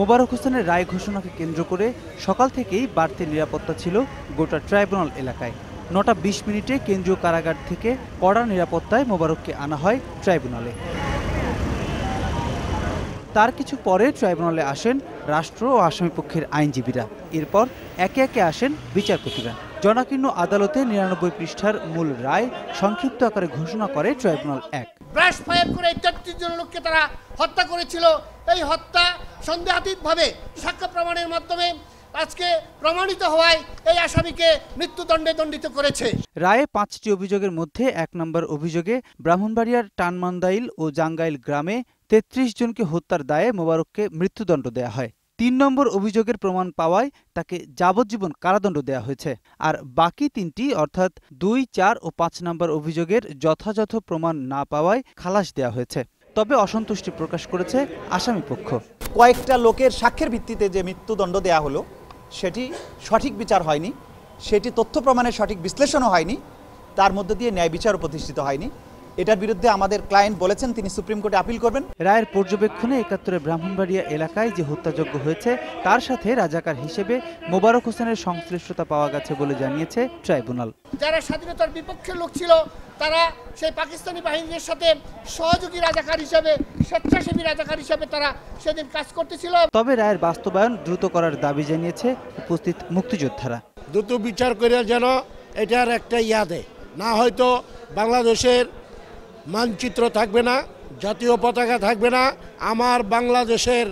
মোবারক হোসেনের রায় ঘোষণাকে কেন্দ্র করে সকাল থেকেই বাড়তি নিরাপত্তা ছিল গোটা ট্রাইব্যুনাল এলাকায়। 9টা 20 মিনিটে কেন্দ্রীয় কারাগার থেকে কড়া নিরাপত্তায় মোবারককে আনা হয় ট্রাইব্যুনালে। তার কিছু পরে ট্রাইব্যুনালে আসেন রাষ্ট্র ও আসামিপক্ষের আইনজীবীরা। এরপর একে একে আসেন বিচারপতিরা। জনাকীর্ণ আদালতে 99 পৃষ্ঠার মূল রায় সংক্ষিপ্ত আকারে ঘোষণা করে ট্রাইব্যুনাল 1। ব্রাশ ফায়ার করে 33 জন লোককে তারা হত্যা করেছিল। এই হত্যা সন্দেহাতীতভাবে সাক্ষ্য প্রমাণের মাধ্যমে আজকে প্রমাণিত হওয়ায় এই আসামিকে মৃত্যুদণ্ডে দণ্ডিত করেছে। রায়ে 5টি অভিযোগের মধ্যে 1 নম্বর অভিযোগে ব্রাহ্মণবাড়িয়ার টানমান্দাইল ও জাঙ্গাইল গ্রামে 33 জনকে হত্যার দায়ে মোবারককে মৃত্যুদণ্ড দেয়া হয়। 3 নম্বর অভিযোগের প্রমাণ পাওয়ায় তাকে যাবজ্জীবন কারাদণ্ড দেয়া হয়েছে। আর বাকি 3টি অর্থাৎ 2, 4 ও 5 নম্বর অভিযোগের যথাযথ প্রমাণ না পাওয়ায় খালাস দেয়া হয়েছে। তবে অসন্তুষ্টি প্রকাশ করেছে আসামিপক্ষ। কয়েকটা লোকের সাক্ষ্যের ভিত্তিতে যে মৃত্যুদণ্ড দেয়া হলো সেটি সঠিক বিচার হয়নি, সেটি তথ্য প্রমাণের সঠিক বিশ্লেষণও হয়নি, তার মধ্য দিয়ে ন্যায় বিচারও প্রতিষ্ঠিত হয়নি। এটার বিরুদ্ধে আমাদের ক্লায়েন্ট বলেছেন তিনি সুপ্রিম কোর্টে আপিল করবেন। রায়ের পর্যবেক্ষণে 71 ব্রাহ্মণবাড়িয়া এলাকায় যে হত্যাযজ্ঞ হয়েছে তার সাথে রাজাকার হিসেবে মোবারক হোসেনের সংশ্লিষ্টতা পাওয়া গেছে বলে জানিয়েছে ট্রাইব্যুনাল। যারা স্বাধীনতার বিপক্ষের লোক ছিল তারা সেই পাকিস্তানি বাহিনীর সাথে সহযোগী রাজাকার হিসেবে, স্বেচ্ছাসেবী রাজাকার হিসেবে তারা সেদিন কাজ করতেছিল। তবে রায়ের বাস্তবায়ন দ্রুত করার দাবি জানিয়েছে উপস্থিত মুক্তিযোদ্ধারা। দ্রুত বিচার করে যেন এটার একটা দেয়, না হয়তো বাংলাদেশের মানচিত্র থাকবে না, জাতীয় পতাকা থাকবে না, আমার বাংলাদেশের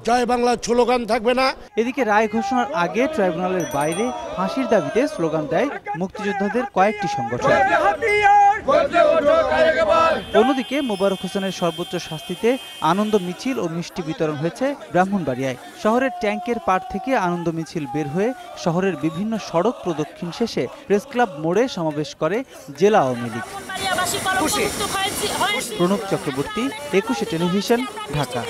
জয় বাংলা স্লোগান থাকবে না। এদিকে রায় ঘোষণার আগে ট্রাইব্যুনালের বাইরে ফাঁসির দাবিতে স্লোগান দেয় মুক্তিযোদ্ধাদের কয়েকটি সংগঠন। অন্যদিকে মোবারক হোসেনের সর্বোচ্চ শাস্তিতে আনন্দ মিছিল ও মিষ্টি বিতরণ হয়েছে ব্রাহ্মণবাড়িয়ায়। শহরের ট্যাঙ্কের পাড় থেকে আনন্দ মিছিল বের হয়ে শহরের বিভিন্ন সড়ক প্রদক্ষিণ শেষে প্রেসক্লাব মোড়ে সমাবেশ করে জেলা আওয়ামী লীগ। প্রণব চক্রবর্তী, 21 টেলিভিশন, ঢাকা।